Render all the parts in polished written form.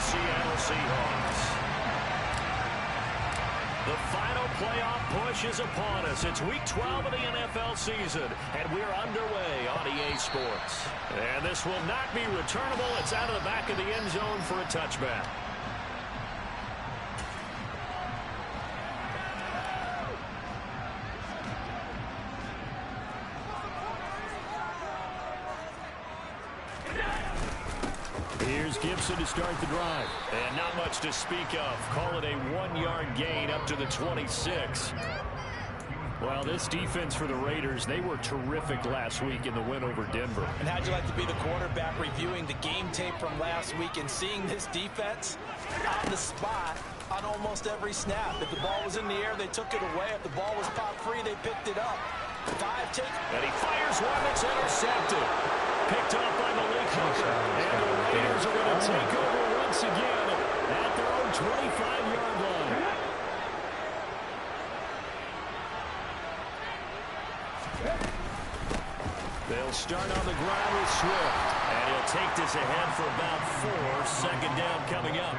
Seattle Seahawks. The final playoff push is upon us. It's week 12 of the NFL season, and we're underway on EA Sports. And this will not be returnable. It's out of the back of the end zone for a touchback. Here's Gibson to start the drive. And not much to speak of. Call it a 1-yard gain up to the 26. Well, this defense for the Raiders, they were terrific last week in the win over Denver. And how'd you like to be the quarterback reviewing the game tape from last week and seeing this defense on the spot on almost every snap? If the ball was in the air, they took it away. If the ball was popped free, they picked it up. And he fires one that's intercepted. Picked up by Malik Hooker. And the Raiders are going to take over once again at their own 25-yard line. They'll start on the ground with Swift. And he'll take this ahead for about 4. Second down coming up.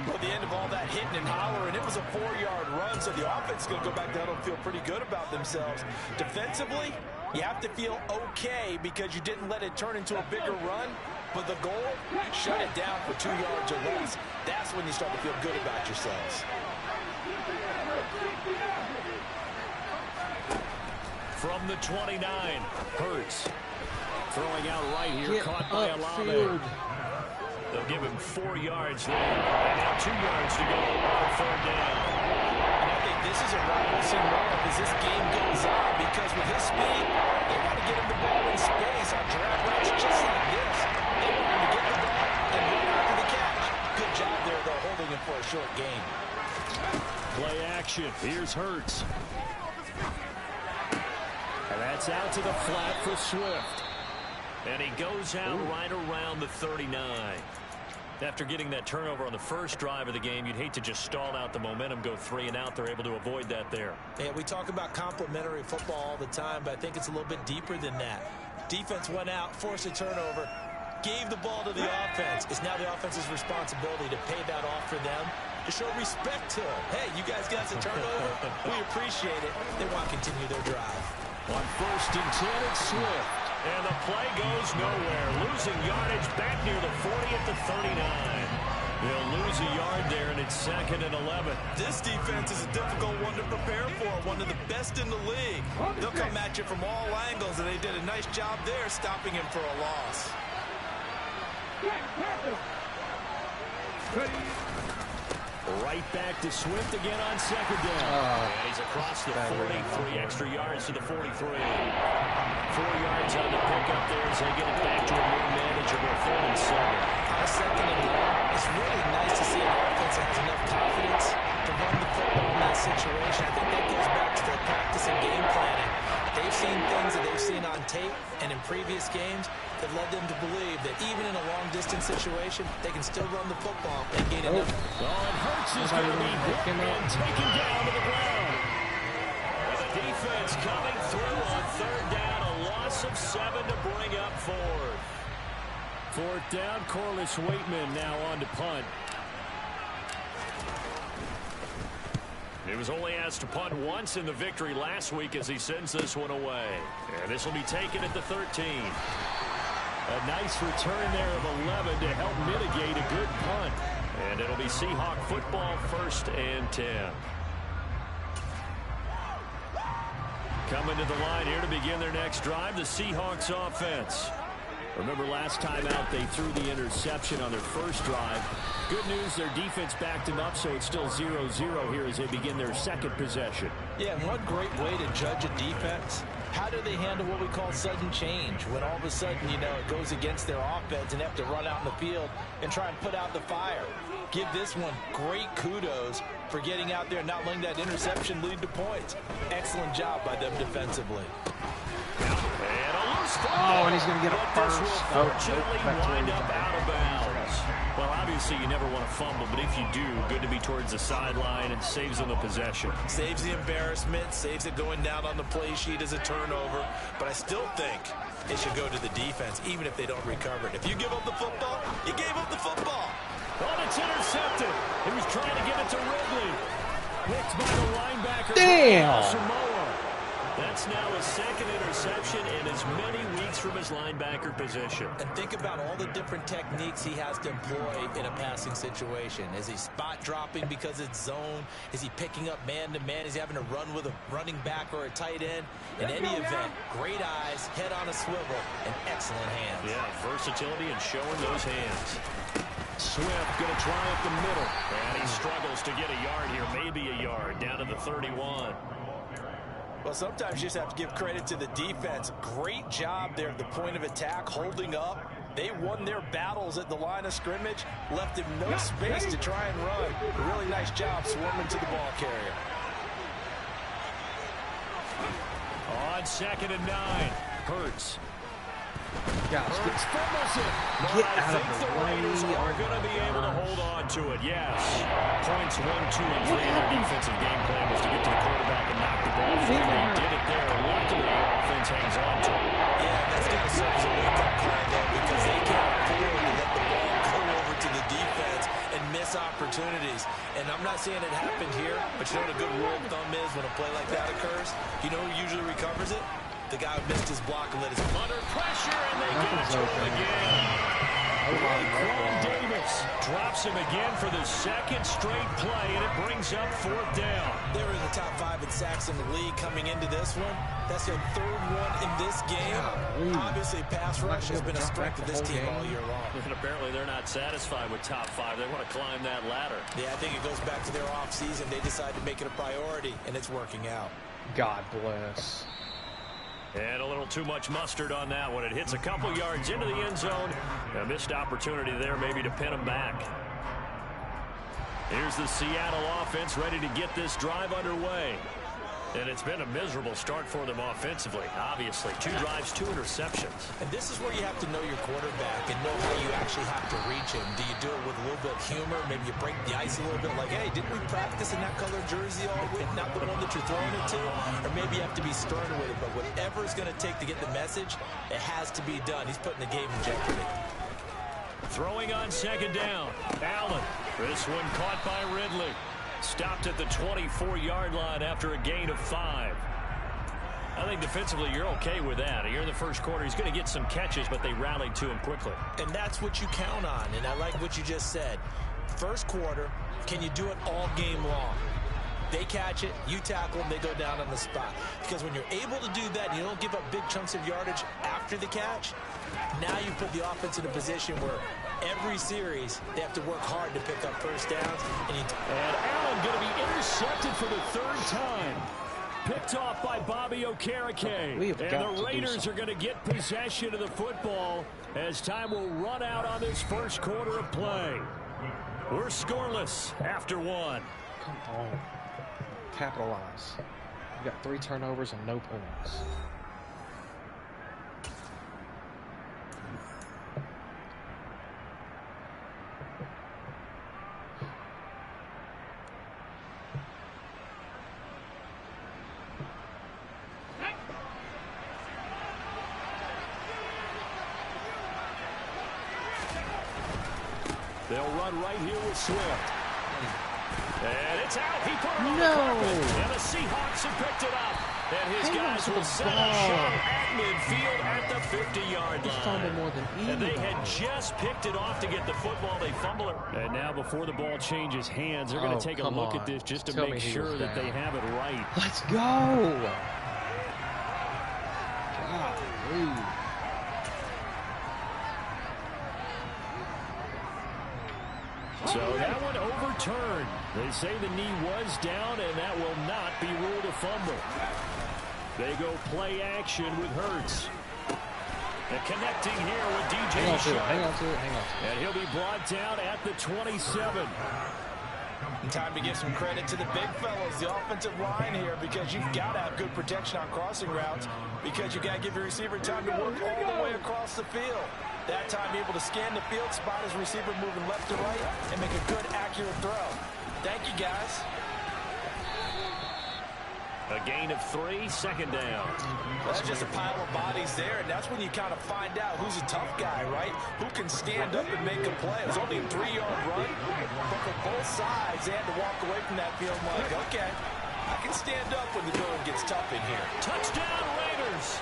Well, the end of all that hitting and hollering, it was a 4-yard run, so the offense is going to go back down and feel pretty good about themselves. Defensively, you have to feel okay because you didn't let it turn into a bigger run, but the goal, shut it down for 2 yards or less. That's when you start to feel good about yourselves. From the 29, Hurts throwing out right here, caught by Olave. They'll give him 4 yards there. And now 2 yards to go on third down. And I think this is a run we'll see more of as this game goes on, because with his speed, they want to get him the ball in space on drag routes just like this. They want him to get the ball and run after the catch. Good job there, though, holding him for a short gain. Play action. Here's Hurts. And that's out to the flat for Swift. And he goes out right around the 39. After getting that turnover on the first drive of the game, you'd hate to just stall out the momentum, go 3 and out. They're able to avoid that there. Yeah, we talk about complementary football all the time, but I think it's a little bit deeper than that. Defense went out, forced a turnover, gave the ball to the offense. It's now the offense's responsibility to pay that off for them, to show respect to them. Hey, you guys got a turnover? We appreciate it. They want to continue their drive. On 1st and 10, it's Swift. And the play goes nowhere. Losing yardage back near the 40 at the 39. They'll lose a yard there, and it's 2nd and 11. This defense is a difficult one to prepare for, one of the best in the league. They'll come at you from all angles, and they did a nice job there stopping him for a loss. Right back to Swift again on 2nd down. And he's across the 40, 3 extra yards to the 43. 4 yards on the pickup there as they get it back to a more manageable 3rd and 7. On a 2nd and long, it's really nice to see an offense that has enough confidence to run the football in that situation. I think that goes back to their practice and game planning. They've seen things that they've seen on tape and in previous games that led them to believe that even in a long-distance situation, they can still run the football and gain enough. And Hurts is going to be hit and taken down to the ground. And the defense coming through on 3rd down, a loss of 7 to bring up 4th. 4th down, Corliss Waitman now on to punt. He was only asked to punt once in the victory last week as he sends this one away. And this will be taken at the 13. A nice return there of 11 to help mitigate a good punt. And it'll be Seahawk football, 1st and 10. Coming to the line here to begin their next drive, the Seahawks offense. Remember last time out they threw the interception on their first drive. Good news, their defense backed them up, so it's still 0-0 here as they begin their 2nd possession. Yeah, and one great way to judge a defense, how do they handle what we call sudden change? When all of a sudden, you know, it goes against their offense and they have to run out in the field and try and put out the fire. Give this one great kudos for getting out there and not letting that interception lead to points. Excellent job by them defensively. Oh, and he's going to get a first. Unfortunately, wind up out of bounds. Well, obviously, you never want to fumble, but if you do, good to be towards the sideline and saves them the possession. Saves the embarrassment, saves it going down on the play sheet as a turnover. But I still think it should go to the defense, even if they don't recover it. If you give up the football, you gave up the football. Oh, it's intercepted. He was trying to get it to Ridley. Picked by the linebacker. Damn. Samoa. That's now his second interception in as many weeks from his linebacker position. And think about all the different techniques he has to employ in a passing situation. Is he spot dropping because it's zone? Is he picking up man-to-man? Is he having to run with a running back or a tight end? In any event, great eyes, head on a swivel, and excellent hands. Yeah, versatility and showing those hands. Swift going to try up the middle. And he struggles to get a yard here, maybe a yard, down to the 31. Well, sometimes you just have to give credit to the defense. Great job there at the point of attack, holding up. They won their battles at the line of scrimmage, left him no space to try and run. A really nice job swarming to the ball carrier. On 2nd and 9, Hurts. Gosh, Hurts fumbles it. get But out I of think the the Raiders way. are going to be able to hold on to it, yes. Points 1, 2, and 3 in their defensive game plan was to get to the quarterback and knock the ball free. They did it there. Luckily, the offense hangs on to it. Yeah, that's going to serve as a wake-up call, though, because they can't afford to let the ball go over to the defense and miss opportunities. And I'm not saying it happened here, but you know what a good rule of thumb is when a play like that occurs? You know who usually recovers it? The guy who missed his block and let his... Under pressure, and they get it to him again. Raekwon Davis drops him again for the second straight play, and it brings up 4th down. They were in the top 5 in sacks in the league coming into this one. That's their 3rd one in this game. Obviously, pass rush has been a strength of this team all year long. And apparently they're not satisfied with top 5. They want to climb that ladder. Yeah, I think it goes back to their offseason. They decided to make it a priority, and it's working out. God bless. And a little too much mustard on that one. It hits a couple yards into the end zone. A missed opportunity there maybe to pin him back. Here's the Seattle offense ready to get this drive underway. And it's been a miserable start for them offensively, obviously. 2 drives, 2 interceptions. And this is where you have to know your quarterback and know how you actually have to reach him. Do you do it with a little bit of humor? Maybe you break the ice a little bit like, hey, didn't we practice in that color jersey all week? Not the one that you're throwing it to? Or maybe you have to be stern with it. But whatever it's going to take to get the message, it has to be done. He's putting the game in jeopardy. Throwing on 2nd down. Allen. This one caught by Ridley. Stopped at the 24-yard line after a gain of 5. I think defensively you're okay with that. Here in the first quarter, he's going to get some catches, but they rallied to him quickly. And that's what you count on, and I like what you just said. First quarter, can you do it all game long? They catch it, you tackle them, they go down on the spot. Because when you're able to do that, and you don't give up big chunks of yardage after the catch, now you put the offense in a position where every series they have to work hard to pick up first downs. And Allen going to be intercepted for the 3rd time. Picked off by Bobby Okereke. And the Raiders are going to get possession of the football as time will run out on this first quarter of play. We're scoreless after 1. Come on. Capitalize. You got 3 turnovers and no points. They'll run right here with Swift. And it's out. He put it on the No. carpet. And the Seahawks have picked it up. And his guys will set up shop at midfield at the 50-yard line. Fumbled more than And they anybody. had just picked it off to get the football. They fumble it. And now before the ball changes hands, they're going to take a look at this just to make sure that they have it right. Let's go. Golly. So that one overturned. They say the knee was down, and that will not be ruled a fumble. They go play action with Hurts. And connecting here with DJ Sharp. Hang on to it. And he'll be brought down at the 27. And time to give some credit to the big fellas, the offensive line here, because you've got to have good protection on crossing routes, because you've got to give your receiver time to work all the way across the field. That time able to scan the field, spot his receiver moving left to right, and make a good, accurate throw. Thank you, guys. A gain of 3, second down. That's just a pile of bodies there, and that's when you kind of find out who's a tough guy, right? Who can stand up and make a play. It was only a 3-yard run, but for both sides, they had to walk away from that feeling like, okay, I can stand up when the going gets tough in here. Touchdown, Raiders.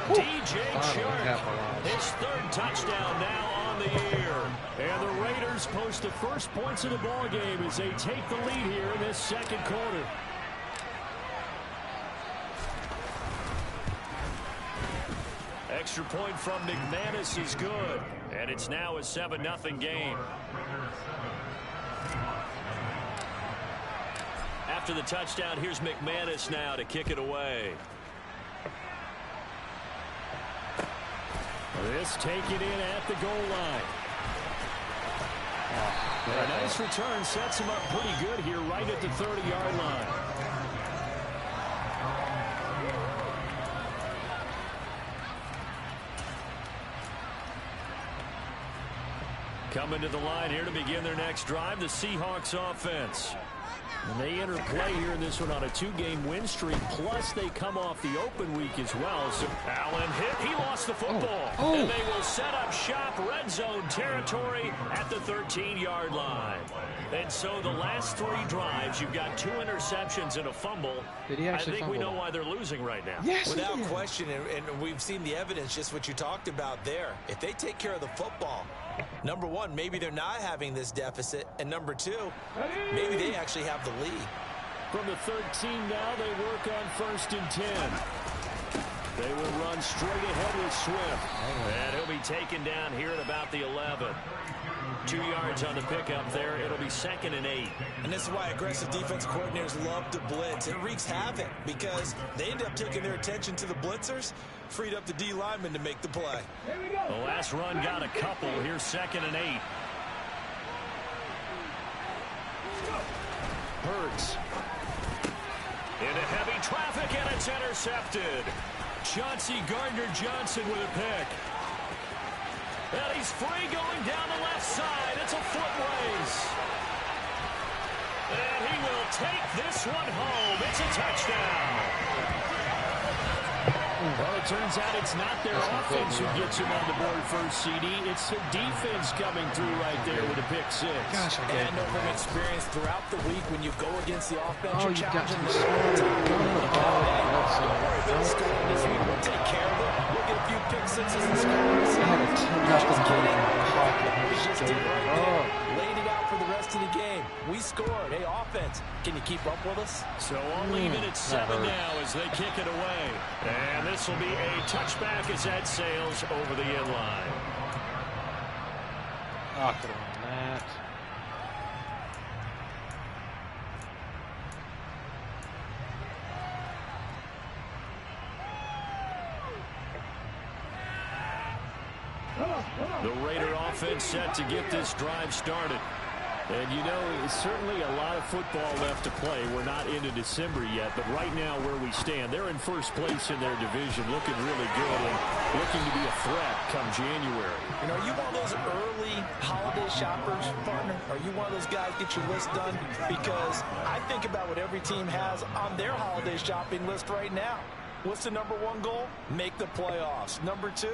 DJ Chark, his 3rd touchdown now on the year. And the Raiders post the first points of the ball game as they take the lead here in this second quarter. Extra point from McManus is good. And it's now a 7-0 game. After the touchdown, here's McManus now to kick it away. This taken in at the goal line. A nice return sets him up pretty good here right at the 30-yard line. Coming to the line here to begin their next drive, the Seahawks offense. And they enter play here in this one on a 2-game win streak, plus they come off the open week as well. So Allen hit, he lost the football. And they will set up shop red zone territory at the 13-yard line. And so the last 3 drives, you've got 2 interceptions and a fumble. Did he actually I think we know why they're losing right now. Yes, without question, and we've seen the evidence, just what you talked about there. If they take care of the football, number one, maybe they're not having this deficit, and number 2, maybe they actually have the lead. From the 13 now, they work on 1st and 10. They will run straight ahead with Swift. And he'll be taken down here at about the 11. 2 yards on the pickup there. It'll be 2nd and 8. And this is why aggressive defense coordinators love to blitz. It wreaks havoc because they end up taking their attention to the blitzers, freed up the D lineman to make the play. The last run got a couple. Here's 2nd and 8. Hurts. Into heavy traffic, and it's intercepted. Chauncey Gardner-Johnson with a pick. And he's free going down the left side. It's a foot race. And he will take this one home. It's a touchdown. Well, it turns out it's not their offense who gets him on the board first, CD. It's the defense coming through right there with a pick 6. Gosh, and I know from experience throughout the week when you go against the offense, you're challenging the Don't worry about scoring this week. We'll take care of it. We'll get a few pick 6s and scores. Just kidding. We just did right there. Laid it out for the rest of the game. We scored. Hey, offense, can you keep up with us? So I'll leave it at 7 now as they kick it away. And this will be a touchback as that sails over the end line. Oh, come on, Matt. The Raider offense set to get this drive started. And, you know, it's certainly a lot of football left to play. We're not into December yet, but right now where we stand, they're in first place in their division, looking really good and looking to be a threat come January. You know, are you one of those early holiday shoppers, partner? Are you one of those guys get your list done? Because I think about what every team has on their holiday shopping list right now. What's the number 1 goal? Make the playoffs. Number 2,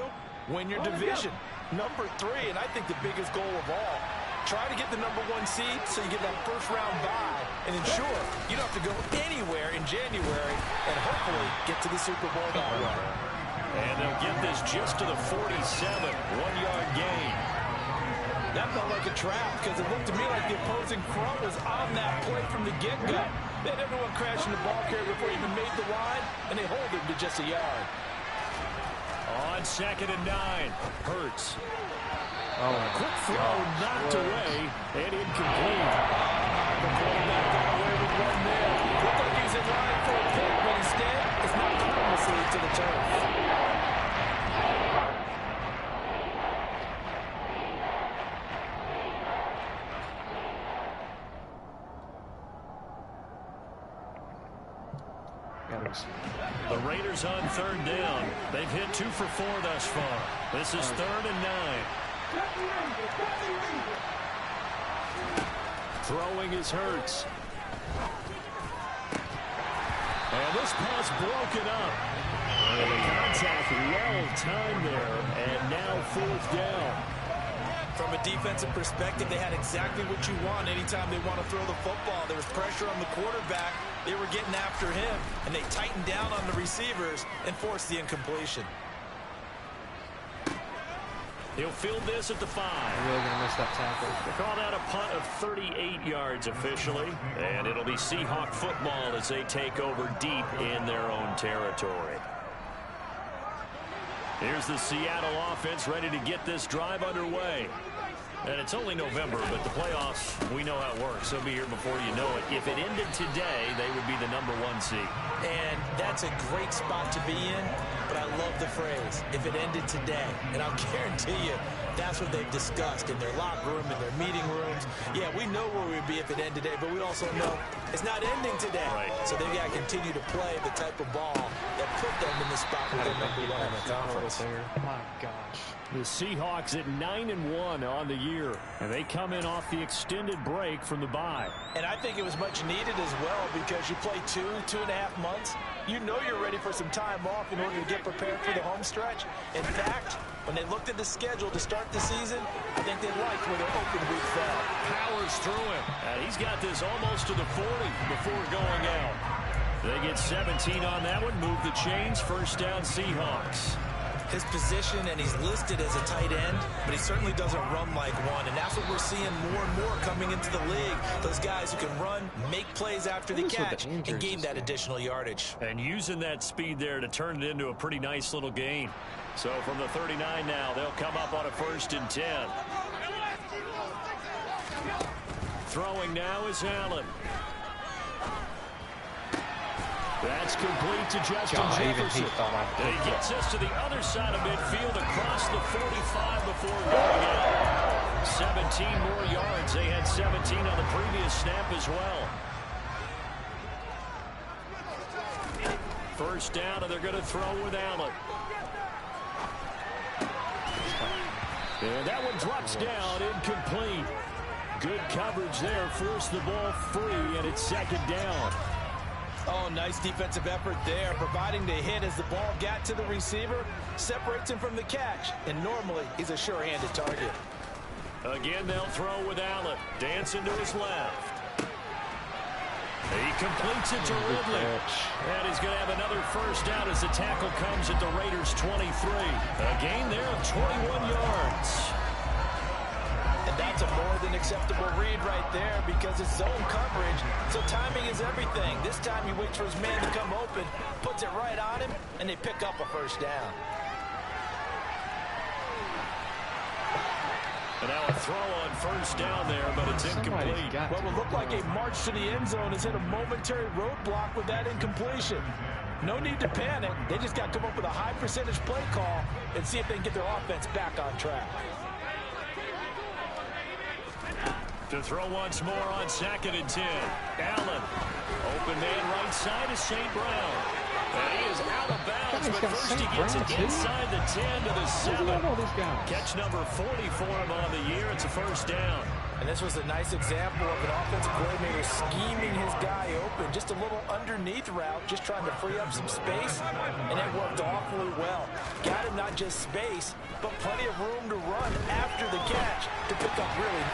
win your division. Number 3, and I think the biggest goal of all, try to get the number 1 seed so you get that first-round bye and ensure you don't have to go anywhere in January and hopefully get to the Super Bowl that way. And they'll get this just to the 47, 1-yard gain. That felt like a trap because it looked to me like the opposing front was on that play from the get-go. They had everyone crashing the ball carrier before he even made the line, and they hold him to just a yard. On 2nd and 9, Hurts. Quick throw knocked away and incomplete. The quarterback got away with one there. Looked like he's in line for a pick, but instead, it's not harmlessly to the turf. The Raiders on 3rd down. They've hit 2 for 4 thus far. This is 3rd and 9. Throwing is Hurts. And this pass broken up. And the contact well timed there. And now 4th down. From a defensive perspective, they had exactly what you want anytime they want to throw the football. There was pressure on the quarterback. They were getting after him, and they tightened down on the receivers and forced the incompletion. He'll field this at the 5. Really going to miss that tackle. They call that a punt of 38 yards officially. And it'll be Seahawk football as they take over deep in their own territory. Here's the Seattle offense ready to get this drive underway. And it's only November, but the playoffs, we know how it works. They'll be here before you know it. If it ended today, they would be the #1 seed. And that's a great spot to be in, but I love the phrase, if it ended today. And I'll guarantee you, that's what they've discussed in their locker room, in their meeting rooms. Yeah, we know where we'd be if it ended today, but we also know it's not ending today. Right. So they've got to continue to play the type of ball that put them in the spot where they're #1 in the conference. My gosh. The Seahawks at 9-1 on the year, and they come in off the extended break from the bye. And I think it was much needed as well because you play 2.5 months. You know you're ready for some time off in order to get prepared for the home stretch. In fact, when they looked at the schedule to start the season, I think they liked where their open week fell. Powers through him, and he's got this almost to the 40 before going out. They get 17 on that one, move the chains, 1st down Seahawks. His position, and he's listed as a tight end, but he certainly doesn't run like one, and that's what we're seeing more and more coming into the league. Those guys who can run, make plays after the catch, and gain that additional yardage. And using that speed there to turn it into a pretty nice little gain. So from the 39 now, they'll come up on a 1st and 10. Throwing now is Allen. That's complete to Justin Jefferson. He gets us to the other side of midfield across the 45 before going out. 17 more yards. They had 17 on the previous snap as well. 1st down, and they're going to throw with Allen. And that one drops down, incomplete. Good coverage there, forced the ball free, and it's 2nd down. Oh, nice defensive effort there, providing the hit as the ball got to the receiver, separates him from the catch, and normally he's a sure-handed target. Again, they'll throw with Allen. Dancing to his left. He completes it to Ridley. And he's going to have another 1st down as the tackle comes at the Raiders' 23. A gain there of 21 yards. And that's a more than acceptable read right there because it's zone coverage, so timing is everything. This time he waits for his man to come open, puts it right on him, and they pick up a 1st down. And now a throw on 1st down there, but it's incomplete. What will look like a march to the end zone is hit a momentary roadblock with that incompletion. No need to panic. They just got to come up with a high percentage play call and see if they can get their offense back on track. To throw once more on 2nd and 10. Allen. Open man right side is St. Brown. And he is out of bounds, but first he gets it inside the 10 to the 7. Catch number 40 for him on the year. It's a 1st down. And this was a nice example of an offensive coordinator scheming his guy open. Just a little underneath route, just trying to free up some space, and it worked awfully well. Got him not just space, but plenty of room to run after the catch to pick up really.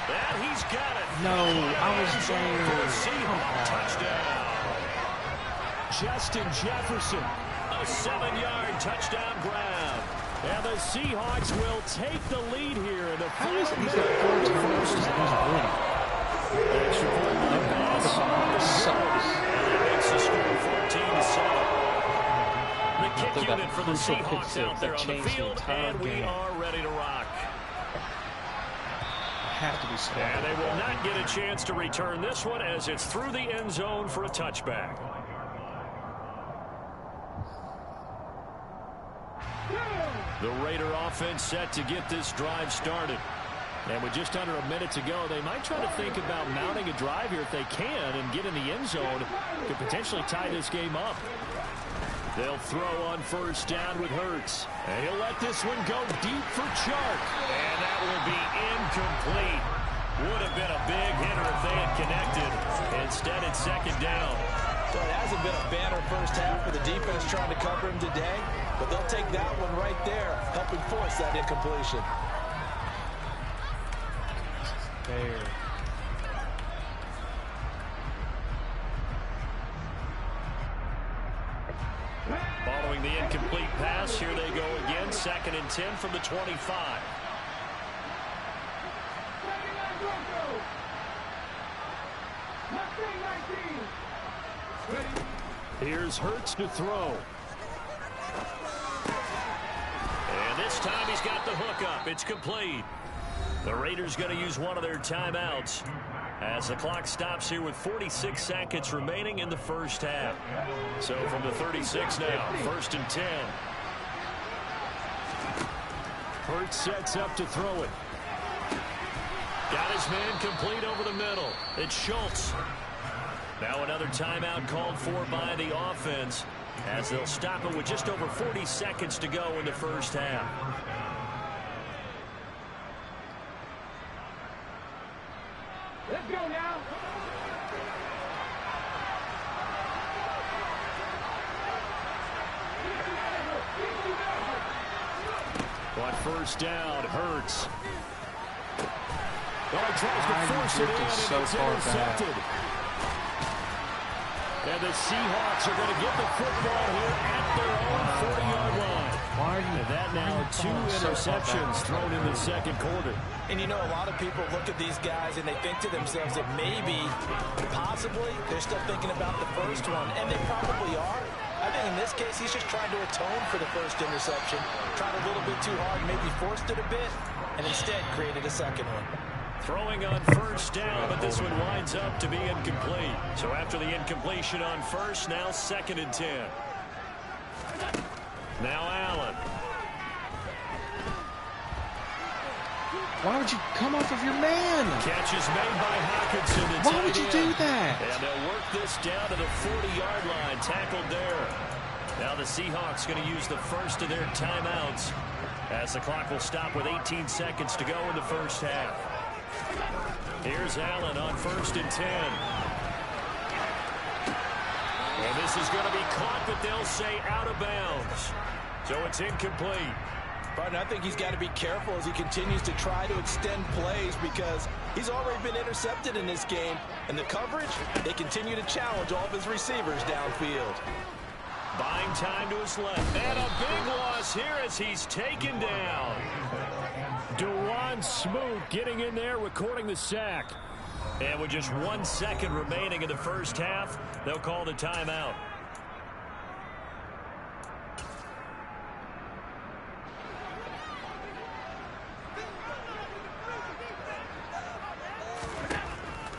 And he's got it. No, I was saying for a Seahawks touchdown. Justin Jefferson, a 7-yard touchdown grab. And the Seahawks will take the lead here in the final minute. Extra point line pass. And it makes the score 14-7. The kick unit for the Seahawks out there on the field, and we are ready to rock. Have to be smart. And they will not get a chance to return this one as it's through the end zone for a touchback. The Raider offense set to get this drive started. And with just under a minute to go, they might try to think about mounting a drive here if they can and get in the end zone to potentially tie this game up. They'll throw on 1st down with Hurts. And he'll let this one go deep for Chark. And that will be incomplete. Would have been a big hitter if they had connected. Instead, it's 2nd down. Well, it hasn't been a banner first half for the defense trying to cover him today, but they'll take that one right there, helping force that incompletion. There. Following the incomplete pass, here they go again. 2nd and 10 from the 25. Here's Hurts to throw. And this time he's got the hook up. It's complete. The Raiders going to use one of their timeouts as the clock stops here with 46 seconds remaining in the first half. So from the 36 now, 1st and 10. Hurts sets up to throw it. Got his man complete over the middle. It's Schultz. Now another timeout called for by the offense as they'll stop it with just over 40 seconds to go in the first half. Let's go now. On first down, Hurts. Oh, he tries to force it in, and it's intercepted. And the Seahawks are going to get the football here at their own 40-yard line. And that now 2 interceptions thrown in the second quarter. And you know, a lot of people look at these guys and they think to themselves that maybe, possibly, they're still thinking about the first one, and they probably are. I think in this case, he's just trying to atone for the first interception, tried a little bit too hard, maybe forced it a bit, and instead created a second one. Throwing on first down, but this one winds up to be incomplete. So after the incompletion on first, now 2nd and 10. Now Allen. Why would you come off of your man? Catch is made by Hockenson. Why would you do that? And they'll work this down to the 40-yard line. Tackled there. Now the Seahawks going to use the first of their timeouts as the clock will stop with 18 seconds to go in the first half. Here's Allen on 1st and 10. And this is going to be caught, but they'll say out of bounds. So it's incomplete. But I think he's got to be careful as he continues to try to extend plays because he's already been intercepted in this game. And the coverage, they continue to challenge all of his receivers downfield. Buying time to his left. And a big loss here as he's taken down. Dewan Smoot getting in there, recording the sack. And with just 1 second remaining in the first half, they'll call the timeout.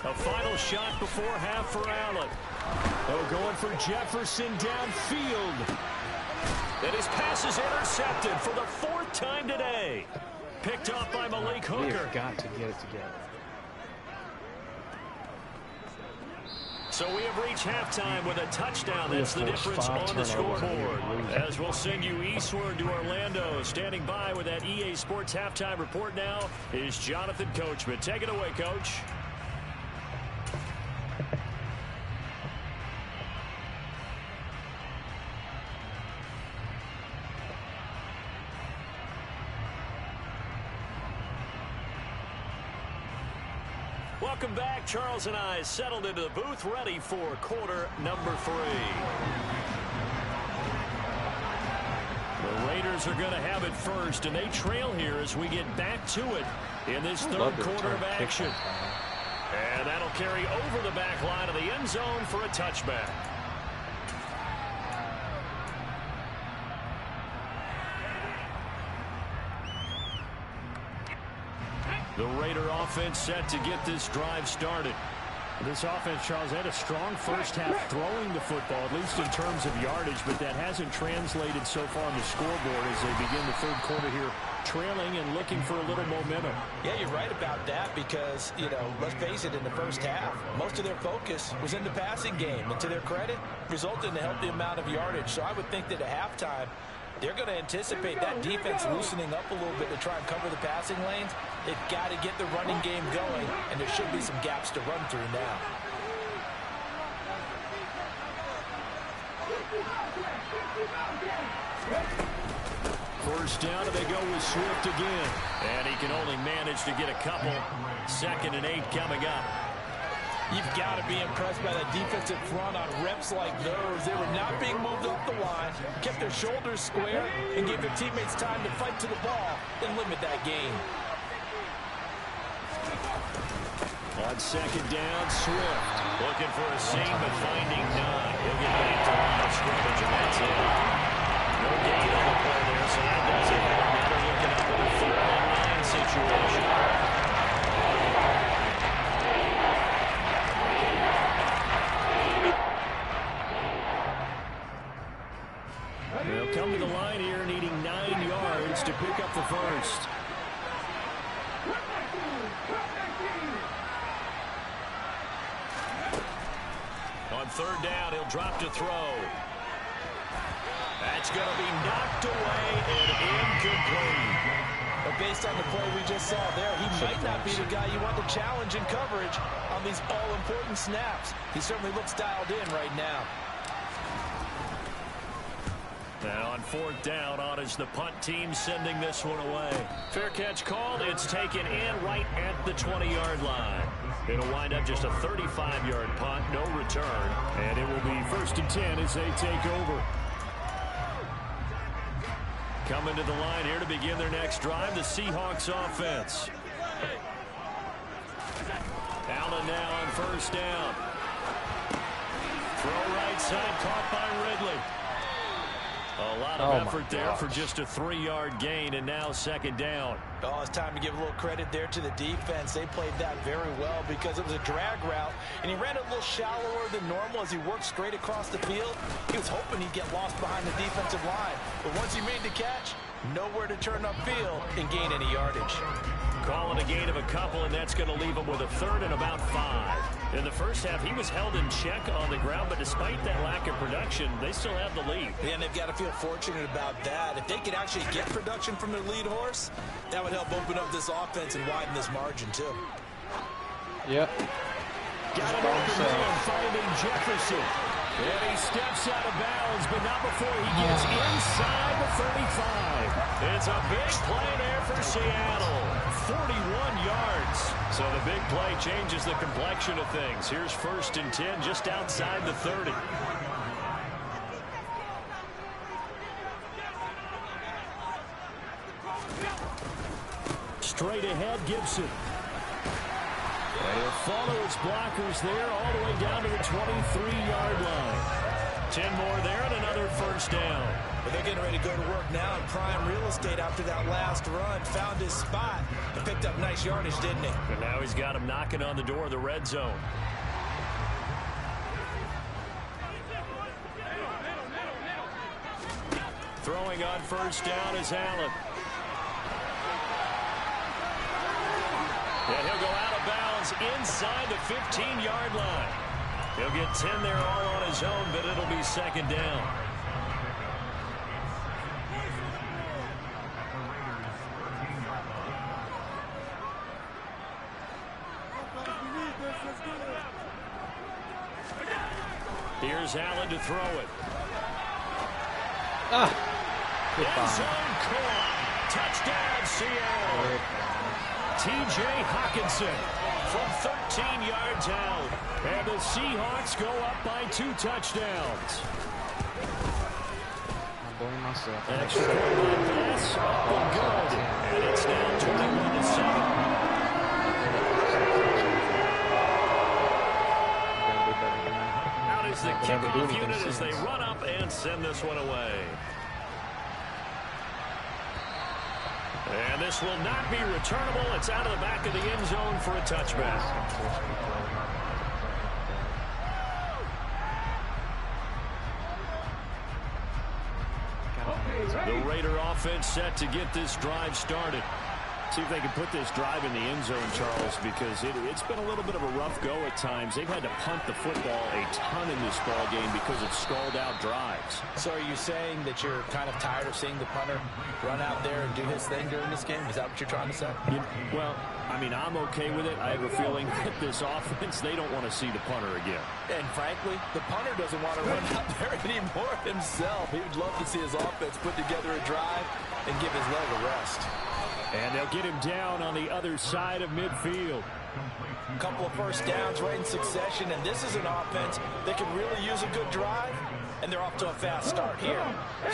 A final shot before half for Allen. Oh, going for Jefferson downfield. And his pass is intercepted for the 4th time today. Picked off by Malik Hooker. We've got to get it together. So we have reached halftime with a touchdown. That's the difference on the scoreboard. As we'll send you eastward to Orlando. Standing by with that EA Sports halftime report now is Jonathan Coachman. Take it away, Coach. Welcome back. Charles and I settled into the booth, ready for quarter number 3. The Raiders are going to have it first, and they trail here as we get back to it in this third quarter of action. And that'll carry over the back line of the end zone for a touchback. The Raider offense set to get this drive started. This offense, Charles, had a strong first half throwing the football, at least in terms of yardage, but that hasn't translated so far on the scoreboard as they begin the third quarter here, trailing and looking for a little momentum. Yeah, you're right about that because, you know, let's face it, in the first half, most of their focus was in the passing game, and to their credit, resulted in a healthy amount of yardage. So I would think that at halftime, they're going to anticipate that defense loosening up a little bit to try and cover the passing lanes. They've got to get the running game going, and there should be some gaps to run through now. First down, and they go with Swift again. And he can only manage to get a couple. 2nd and 8 coming up. You've got to be impressed by that defensive front on reps like those. They were not being moved up the line, kept their shoulders square, and gave their teammates time to fight to the ball and limit that gain. On 2nd down, Swift looking for a seam, but finding none. He'll get back to the line of scrimmage, and that's it. No gain on the play there, so that does it. Now they're looking up at a 3rd and 9 situation. They'll come to the line here, needing 9 yards to pick up the first. On 3rd down, he'll drop to throw. That's going to be knocked away and incomplete. But based on the play we just saw there, he might not be the guy you want to challenge in coverage on these all-important snaps. He certainly looks dialed in right now. Now on 4th down, on is the punt team sending this one away. Fair catch called. It's taken in right at the 20-yard line. It'll wind up just a 35-yard punt, no return. And it will be 1st and 10 as they take over. Coming to the line here to begin their next drive, the Seahawks offense. Allen now on 1st down. Throw right side, caught by Ridley. A lot of effort there for just a 3-yard gain, and now 2nd down. Oh, it's time to give a little credit there to the defense. They played that very well because it was a drag route, and he ran it a little shallower than normal as he worked straight across the field. He was hoping he'd get lost behind the defensive line, but once he made the catch, nowhere to turn upfield and gain any yardage. Calling a gain of a couple, and that's going to leave him with a 3rd and about 5. In the first half, he was held in check on the ground, but despite that lack of production, they still have the lead. Yeah, and they've got to feel fortunate about that. If they could actually get production from their lead horse, that would help open up this offense and widen this margin, too. Yep. Got it open there, finding Jefferson. And he steps out of bounds, but not before he gets inside the 35. It's a big play there for Seattle. 41 yards. So the big play changes the complexion of things. Here's 1st and 10 just outside the 30. Straight ahead, Gibson. And he'll follow his blockers there all the way down to the 23-yard line. 10 more there and another 1st down. But they're getting ready to go to work now in prime real estate after that last run. Found his spot and picked up nice yardage, didn't he? And now he's got him knocking on the door of the red zone. Throwing on 1st down is Allen. And he'll go out of bounds inside the 15-yard line. He'll get 10 there all on his own, but it'll be 2nd down. Here's Allen to throw it. End zone caught. Touchdown, Seattle. T.J. Hawkinson from 13 yards out. And the Seahawks go up by 2 touchdowns. I blame myself. Extra point pass, up and good. And it's now 21-7. Out is the kickoff unit as they run up and send this one away. And this will not be returnable. It's out of the back of the end zone for a touchback. The Raider offense set to get this drive started. See if they can put this drive in the end zone, Charles, because it's been a little bit of a rough go at times. They've had to punt the football a ton in this ball game because of stalled out drives. So are you saying that you're kind of tired of seeing the punter run out there and do his thing during this game? Is that what you're trying to say? Well, I mean, I'm okay with it. I have a feeling that this offense, they don't want to see the punter again. And frankly, the punter doesn't want to run out there anymore himself. He would love to see his offense put together a drive and give his leg a rest. And they'll get him down on the other side of midfield. A couple of first downs right in succession, and this is an offense that can really use a good drive, and they're off to a fast start here.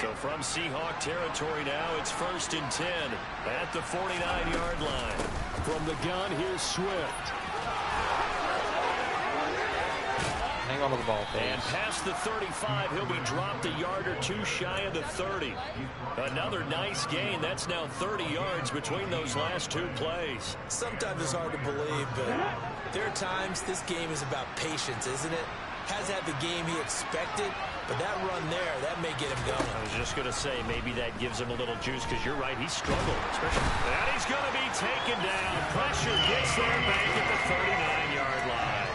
So from Seahawk territory now, it's 1st and 10 at the 49-yard line. From the gun, here's Swift. Hang on to the ball, please. And past the 35, he'll be dropped a yard or two shy of the 30. Another nice gain. That's now 30 yards between those last two plays. Sometimes it's hard to believe, but there are times this game is about patience, isn't it? Has had the game he expected, but that run there, that may get him going. I was just going to say, maybe that gives him a little juice, because you're right, he struggled. And he's going to be taken down. Pressure gets there back at the 39-yard line.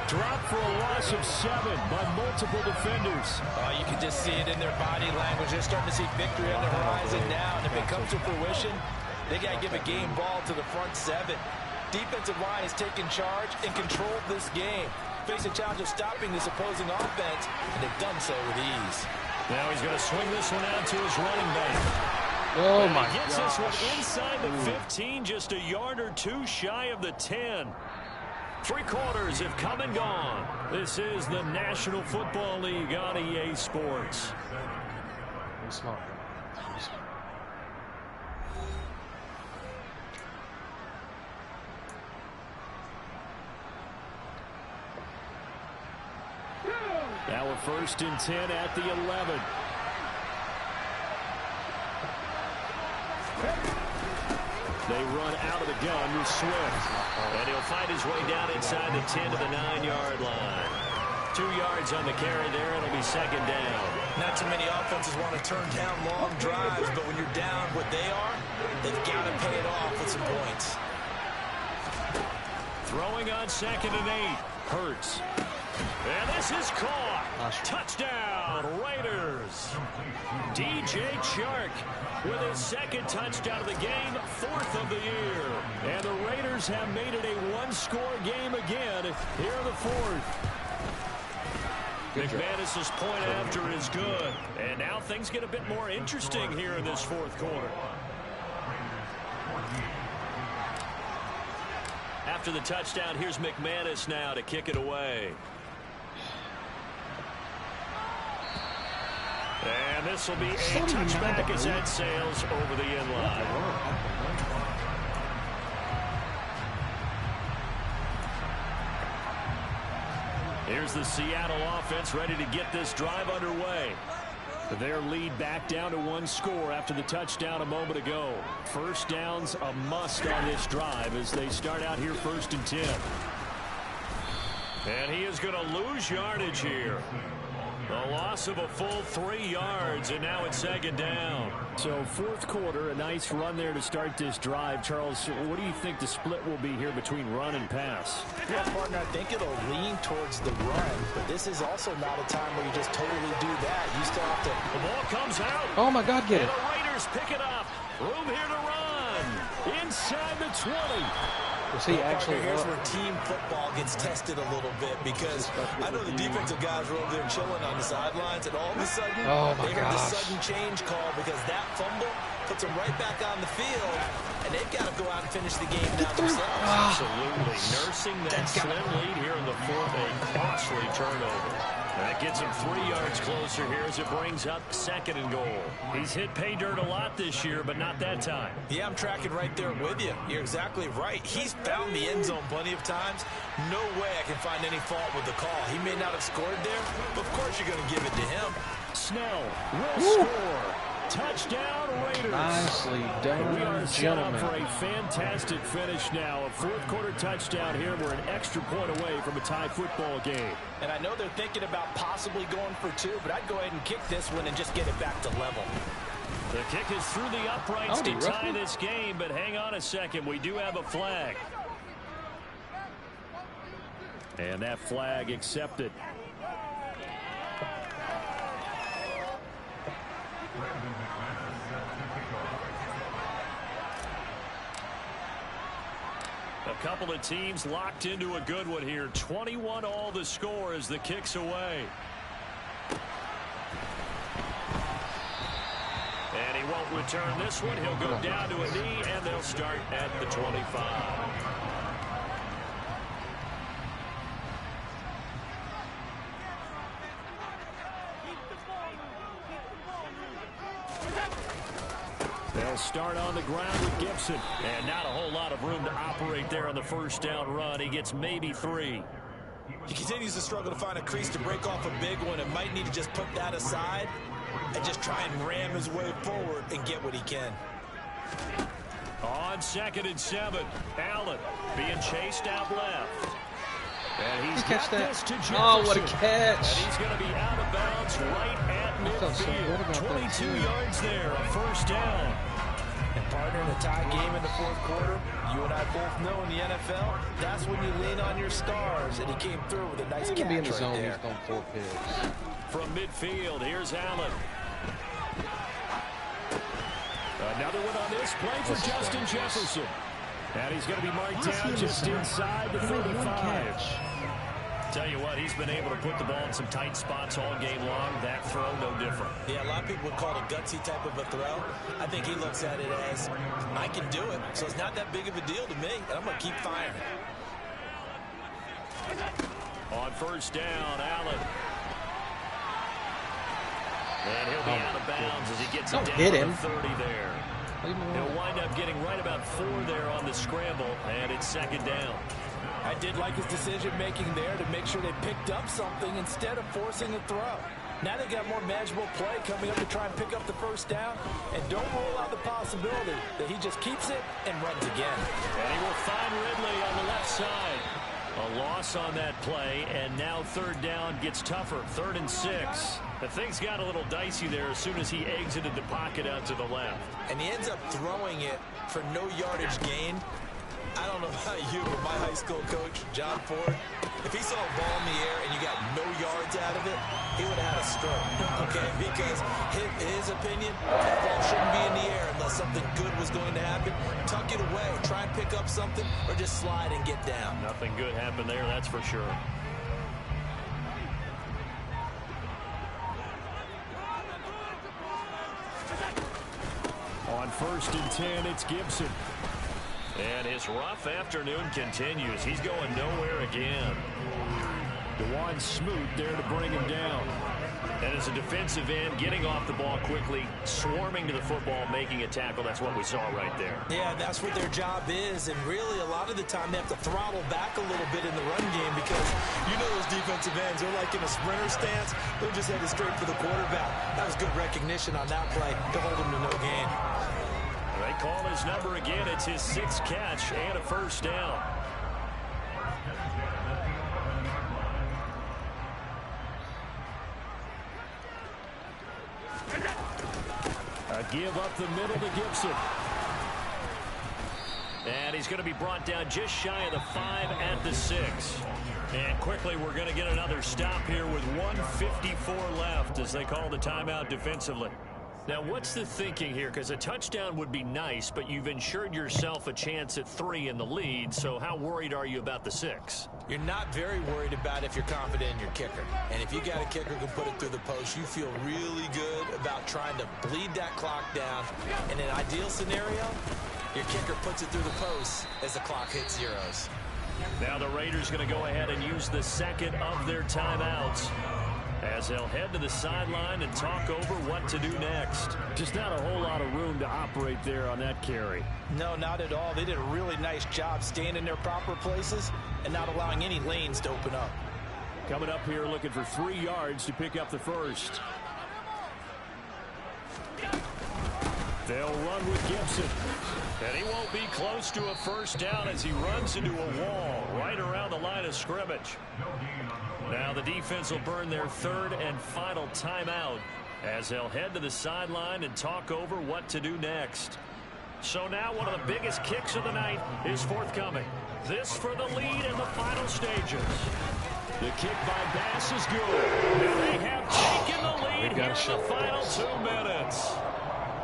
Dropped for a loss of 7 by multiple defenders. Oh, you can just see it in their body language. They're starting to see victory on the horizon now, and if it comes to fruition, they got to give a game ball to the front 7. Defensive line has taken charge and controlled this game. Face a challenge of stopping this opposing offense, and they've done so with ease. Now he's going to swing this one out to his running back. Oh, my He gets gosh. this one inside the 15, just a yard or two shy of the 10. 3 quarters have come and gone. This is the National Football League on EA Sports. Be smart. Be smart. Now a 1st and 10 at the 11. They run out of the gun with Swift. And he'll find his way down inside the 10 to the 9-yard line. 2 yards on the carry there. It'll be 2nd down. Not too many offenses want to turn down long drives, but when you're down what they are, they've got to pay it off with some points. Throwing on 2nd and 8. Hurts. And this is caught. Touchdown, Raiders. DJ Chark with his 2nd touchdown of the game, 4th of the year. And the Raiders have made it a 1-score game again here in the 4th. McManus's point after is good. And now things get a bit more interesting here in this 4th quarter. After the touchdown, here's McManus now to kick it away. And this will be a touchback as that sails over the end line. Here's the Seattle offense ready to get this drive underway. Their lead back down to 1 score after the touchdown a moment ago. First down's a must on this drive as they start out here 1st and 10. And he is going to lose yardage here. A loss of a full 3 yards, and now it's 2nd down. So 4th quarter, a nice run there to start this drive. Charles, what do you think the split will be here between run and pass? Well, partner, I think it'll lean towards the run, but this is also not a time where you just totally do that. You still have to... The ball comes out. Oh, my God, get And it. the Raiders pick it up. Room here to run. Inside the 20. Was he actually here's where team football gets tested a little bit, because I know the defensive guys were over there chilling on the sidelines, and all of a sudden they heard the sudden change call because that fumble puts them right back on the field, and they've got to go out and finish the game now themselves. Absolutely. Nursing that slim lead here in the 4th, a costly turnover. That gets him 3 yards closer here as it brings up 2nd and goal. He's hit pay dirt a lot this year, but not that time. Yeah, I'm tracking right there with you. You're exactly right. He's found the end zone plenty of times. No way I can find any fault with the call. He may not have scored there, but of course you're going to give it to him. Snell will score. Touchdown, Raiders. Nicely done, We are set up gentlemen. for a fantastic finish now. A 4th quarter touchdown here. We're an extra point away from a tie football game. And I know they're thinking about possibly going for 2, but I'd go ahead and kick this one and just get it back to level. The kick is through the uprights to tie this game, but hang on a second. We do have a flag. And that flag accepted. A couple of teams locked into a good one here. 21 all the score as the kick's away. And he won't return this one. He'll go down to a knee, and they'll start at the 25. They'll start on the ground with Gibson. And not a whole lot of room to operate there on the first down run. He gets maybe 3. He continues to struggle to find a crease to break off a big one and might need to just put that aside and just try and ram his way forward and get what he can. On 2nd and 7, Allen being chased out left. And he's got this to Jefferson. Oh, what a catch. And he's going to be out of bounds right at midfield. 22 yards there, a first down. And partner, in a tie game in the fourth quarter, you and I both know in the NFL, that's when you lean on your stars. And he came through with a nice catch be in the right zone. there. He's going 4 picks. From midfield, here's Allen. Another one on this play for Justin Jefferson. And he's going to be marked down just inside the 35. Tell you what, he's been able to put the ball in some tight spots all game long. That throw, no different. Yeah, a lot of people would call it a gutsy type of a throw. I think he looks at it as, I can do it, so it's not that big of a deal to me, and I'm going to keep firing. On first down, Allen. And he'll be out of bounds as he gets it down to 30 there. He'll wind up getting right about 4 there on the scramble, and it's 2nd down. I did like his decision-making there to make sure they picked up something instead of forcing a throw. Now they got more manageable play coming up to try and pick up the first down, and don't rule out the possibility that he just keeps it and runs again. And he will find Ridley on the left side. A loss on that play, and now 3rd down gets tougher. 3rd and 6. The things got a little dicey there as soon as he exited the pocket out to the left. And he ends up throwing it for no yardage gain. I don't know about you, but my high school coach, John Ford, if he saw a ball in the air and you got no yards out of it, he would have had a stroke, okay? Because in his opinion, that ball shouldn't be in the air unless something good was going to happen. Tuck it away, try and pick up something, or just slide and get down. Nothing good happened there, that's for sure. On 1st and 10, it's Gibson. And his rough afternoon continues. He's going nowhere again. DeJuan Smoot there to bring him down. And as a defensive end, getting off the ball quickly, swarming to the football, making a tackle. That's what we saw right there. Yeah, that's what their job is. And really, a lot of the time, they have to throttle back a little bit in the run game because you know those defensive ends, they're like in a sprinter stance. They're just headed straight for the quarterback. That was good recognition on that play to hold him to no gain. They call his number again. It's his 6th catch and a first down. A give up the middle to Gibson. And he's going to be brought down just shy of the 5 at the 6. And quickly, we're going to get another stop here with 1:54 left as they call the timeout defensively. Now, what's the thinking here? Because a touchdown would be nice, but you've ensured yourself a chance at 3 in the lead. So how worried are you about the 6? You're not very worried about if you're confident in your kicker. And if you got a kicker who can put it through the post, you feel really good about trying to bleed that clock down. In an ideal scenario, your kicker puts it through the post as the clock hits zeros. Now the Raiders going to go ahead and use the 2nd of their timeouts as they'll head to the sideline and talk over what to do next. Just not a whole lot of room to operate there on that carry. No, not at all. They did a really nice job staying in their proper places and not allowing any lanes to open up. Coming up here looking for 3 yards to pick up the first. They'll run with Gibson. And he won't be close to a first down as he runs into a wall right around the line of scrimmage. Now the defense will burn their 3rd and final timeout as they'll head to the sideline and talk over what to do next. So now one of the biggest kicks of the night is forthcoming. This for the lead in the final stages. The kick by Bass is good. And they have taken the lead here in the final 2 minutes.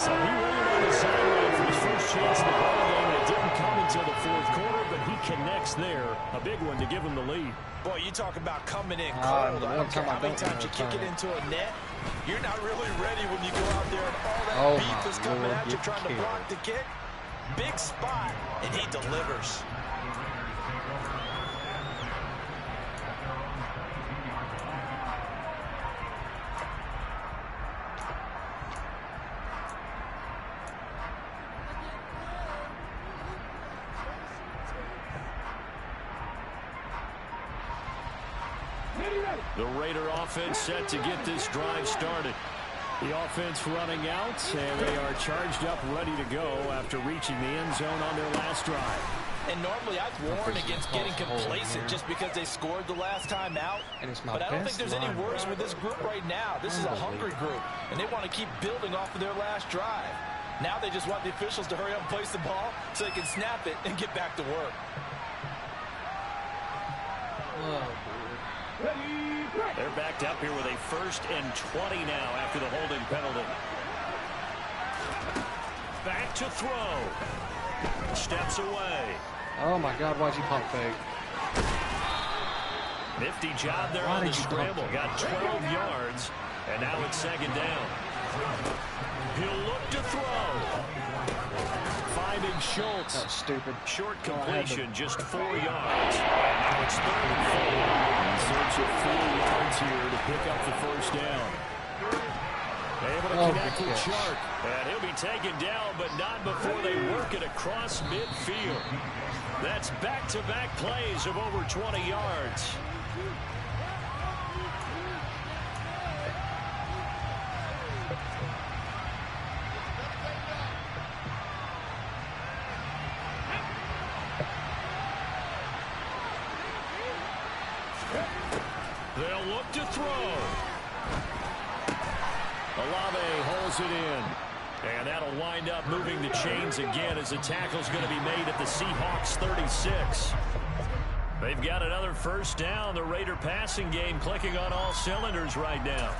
So he waited on the sideline for his first chance in the ball game, and it didn't come until the fourth quarter, but he connects there. A big one to give him the lead. Boy, you talk about coming in cold. I don't care how many times you kick it into a net. You're not really ready when you go out there and all that beef is coming at you trying to block the kick. Big spot, and he delivers. The Raider offense set to get this drive started. The offense running out, and they are charged up, ready to go after reaching the end zone on their last drive. And normally I'd warn against getting complacent just because they scored the last time out. But I don't think there's any worries with this group right now. This is a hungry group, and they want to keep building off of their last drive. Now they just want the officials to hurry up and place the ball so they can snap it and get back to work. They're backed up here with a 1st and 20 now after the holding penalty. Back to throw. Steps away. Oh my God, why'd you pump fake? Nifty job there on the scramble. Got 12 yards, and now it's 2nd down. He'll look to throw. Finding Schultz. That's stupid. Short completion, just 4 yards. And now it's 3rd and 4. In search of 4 yards here to pick up the 1st down. Able to connect with Chark. And he'll be taken down, but not before they work it across midfield. That's back-to-back plays of over 20 yards. They'll look to throw. Olave holds it in. And that'll wind up moving the chains again as the tackle's going to be made at the Seahawks 36. They've got another 1st down. The Raider passing game clicking on all cylinders right now.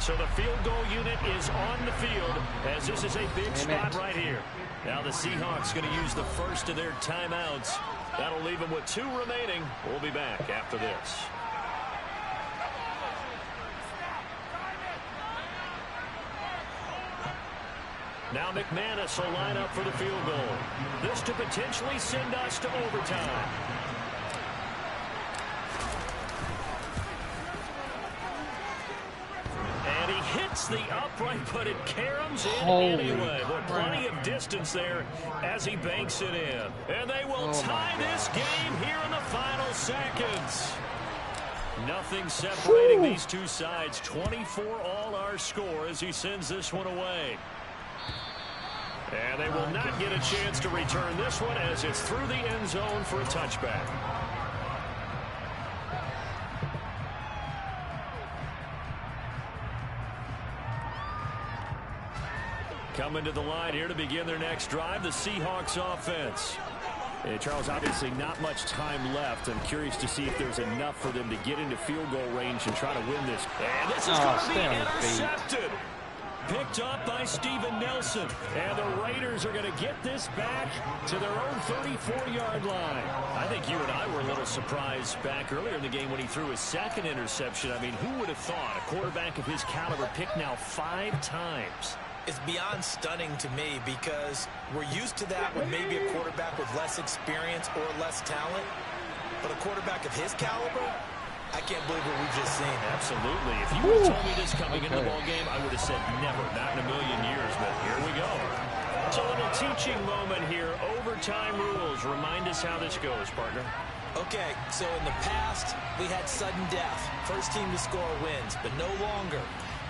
So the field goal unit is on the field as this is a big spot right here. Now the Seahawks going to use the first of their timeouts. That'll leave them with 2 remaining. We'll be back after this. Now McManus will line up for the field goal. This to potentially send us to overtime. And he hits the upright, but it caroms in anyway. But plenty of distance there as he banks it in. And they will tie this game here in the final seconds. Nothing separating these two sides. 24 all our score as he sends this one away. And they will not get a chance to return this one as it's through the end zone for a touchback. Coming to the line here to begin their next drive, the Seahawks offense. Hey, Charles, obviously not much time left. I'm curious to see if there's enough for them to get into field goal range and try to win this. And this is going to be intercepted. Picked up by Steven Nelson. And the Raiders are going to get this back to their own 34-yard line. I think you and I were a little surprised back earlier in the game when he threw his 2nd interception. I mean, who would have thought a quarterback of his caliber picked now 5 times? It's beyond stunning to me because we're used to that with maybe a quarterback with less experience or less talent. But a quarterback of his caliber, I can't believe what we've just seen. Absolutely. If you would have told me this coming into the ball game, I would have said never, not in a million years. But here we go. So a little teaching moment here. Overtime rules. Remind us how this goes, partner. Okay, so in the past, we had sudden death. First team to score wins, but no longer.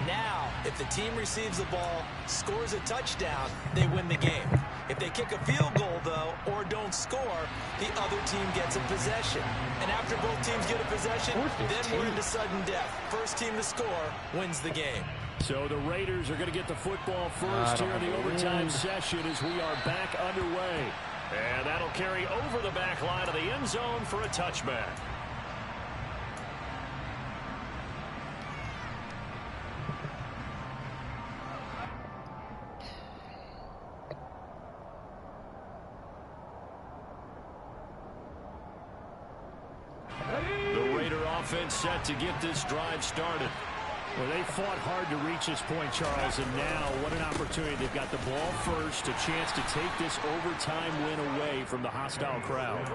Now, if the team receives the ball, scores a touchdown, they win the game. If they kick a field goal, though, or don't score, the other team gets a possession. And after both teams get a possession, then we're into sudden death. First team to score wins the game. So the Raiders are going to get the football first here in the overtime session as we are back underway. And that'll carry over the back line of the end zone for a touchback. The Raider offense set to get this drive started. Well, they fought hard to reach this point, Charles, and now what an opportunity. They've got the ball first, a chance to take this overtime win away from the hostile crowd.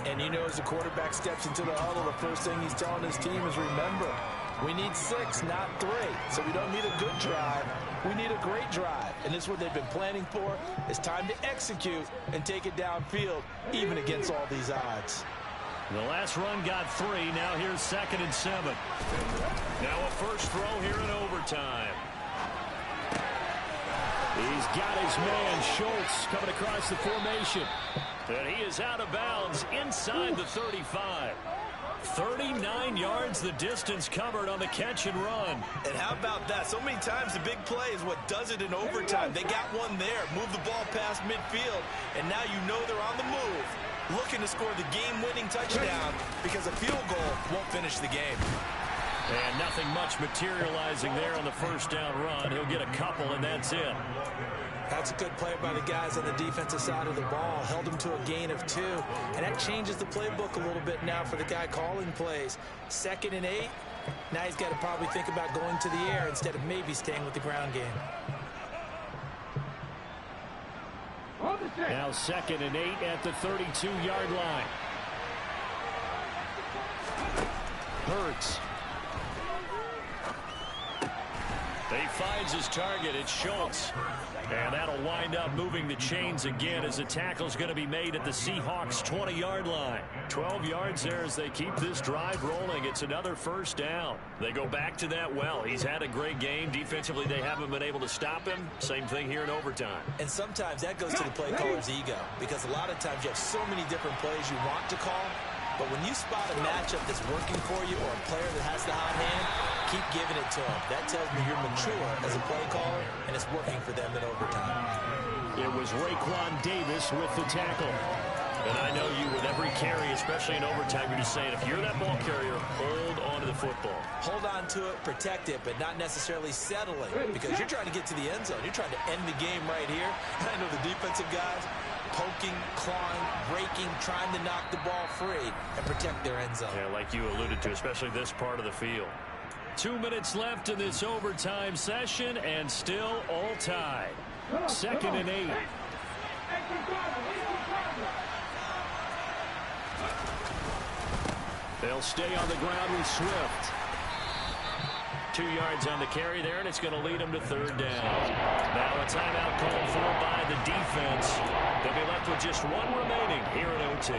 And you know, as the quarterback steps into the huddle, the first thing he's telling his team is, remember, we need 6, not 3. So we don't need a good drive. We need a great drive. And this is what they've been planning for. It's time to execute and take it downfield, even against all these odds. The last run got 3. Now here's 2nd and 7. Now a first throw here in overtime. He's got his man, Schultz, coming across the formation. And he is out of bounds inside the 35. 39 yards the distance covered on the catch and run. And how about that? So many times the big play is what does it in overtime. They got one there, move the ball past midfield, and now you know they're on the move, looking to score the game-winning touchdown because a field goal won't finish the game. And nothing much materializing there on the first down run. He'll get a couple, and that's it. That's a good play by the guys on the defensive side of the ball. Held him to a gain of 2. And that changes the playbook a little bit now for the guy calling plays. 2nd and 8. Now he's got to probably think about going to the air instead of maybe staying with the ground game. Now 2nd and 8 at the 32-yard line. Hurts. He finds his target. It's Schultz. And that'll wind up moving the chains again as the tackle's going to be made at the Seahawks 20-yard line. 12 yards there as they keep this drive rolling. It's another first down. They go back to that well. He's had a great game. Defensively, they haven't been able to stop him. Same thing here in overtime. And sometimes that goes to the play caller's ego, because a lot of times you have so many different plays you want to call, but when you spot a matchup that's working for you or a player that has the hot hand, keep giving it to him. That tells me you're mature as a play caller, and it's working for them in overtime. It was Raekwon Davis with the tackle. And I know you, with every carry, especially in overtime, you're just saying, if you're that ball carrier, hold on to the football. Hold on to it, protect it, but not necessarily settling, because you're trying to get to the end zone. You're trying to end the game right here. And I know the defensive guys poking, clawing, breaking, trying to knock the ball free and protect their end zone. Yeah, like you alluded to, especially this part of the field. 2 minutes left in this overtime session, and still all tied. 2nd and 8. They'll stay on the ground with Swift. 2 yards on the carry there, and it's going to lead them to 3rd down. Now a timeout called for by the defense. They'll be left with just 1 remaining here in OT.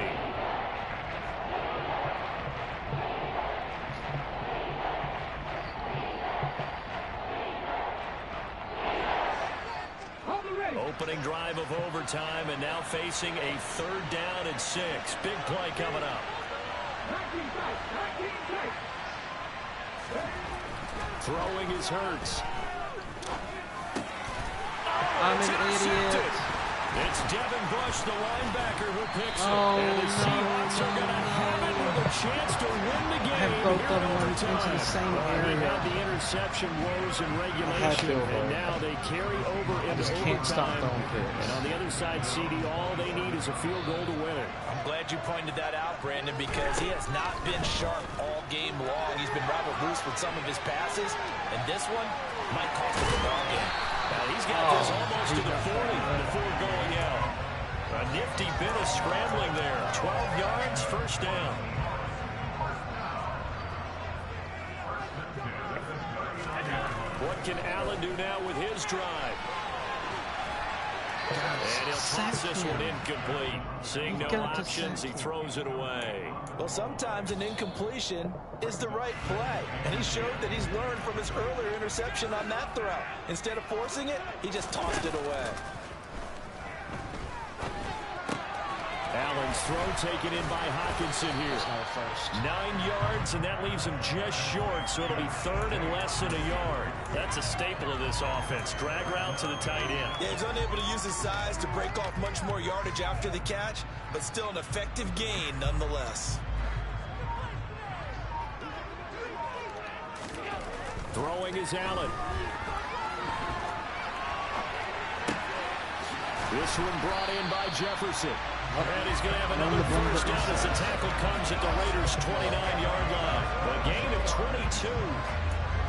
Opening drive of overtime, and now facing a 3rd down and 6. Big play coming up. Throwing is Hurts. I'm an idiot. It's Devin Bush, the linebacker, who picks it. And the Seahawks are going to have it with a chance to win the game. Have both of them run into the same They area. had the interception woes in regulation, and now they carry over into Can't stop overtime. throwing picks. And on the other side, CD, all they need is a field goal to win it. I'm glad you pointed that out, Brandon, because he has not been sharp all game long. He's been rattled loose with some of his passes, and this one might cost him the ball game. Now he's got this almost to the 40 before going out. A nifty bit of scrambling there. 12 yards, first down. What can Allen do now with his drive? And he'll toss this one incomplete. Seeing no options, he throws it away. Well, sometimes an incompletion is the right play. And he showed that he's learned from his earlier interception on that throw. Instead of forcing it, he just tossed it away. Allen's throw taken in by Hawkinson here. 9 yards, and that leaves him just short, so it'll be third and less than a yard. That's a staple of this offense. Drag route to the tight end. Yeah, he's unable to use his size to break off much more yardage after the catch, but still an effective gain nonetheless. Throwing is Allen. This one brought in by Jefferson. And he's going to have another first down as the tackle comes at the Raiders' 29-yard line. A gain of 22.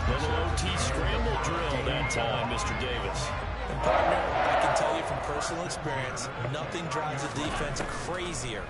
Little OT scramble drill that time, Mr. Davis. And partner, I can tell you from personal experience, nothing drives a defense crazier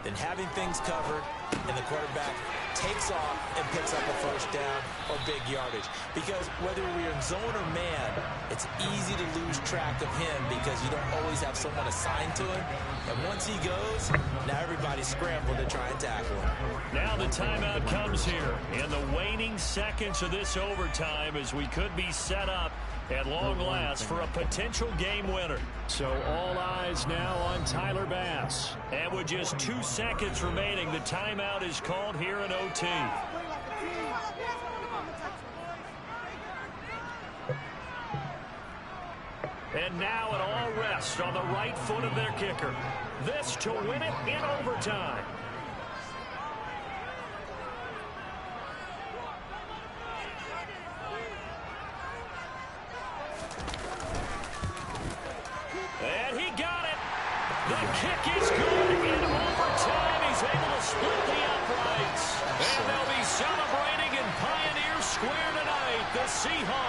than having things covered and the quarterback takes off and picks up a first down or big yardage. Because whether you're in zone or man, it's easy to lose track of him because you don't always have someone assigned to him. And once he goes, now everybody's scrambling to try and tackle him. Now the timeout comes here in the waning seconds of this overtime as we could be set up at long last for a potential game winner. So all eyes now on Tyler Bass. And with just 2 seconds remaining, the timeout is called here in OT. And now it all rests on the right foot of their kicker. This to win it in overtime. And he got it. The kick is good.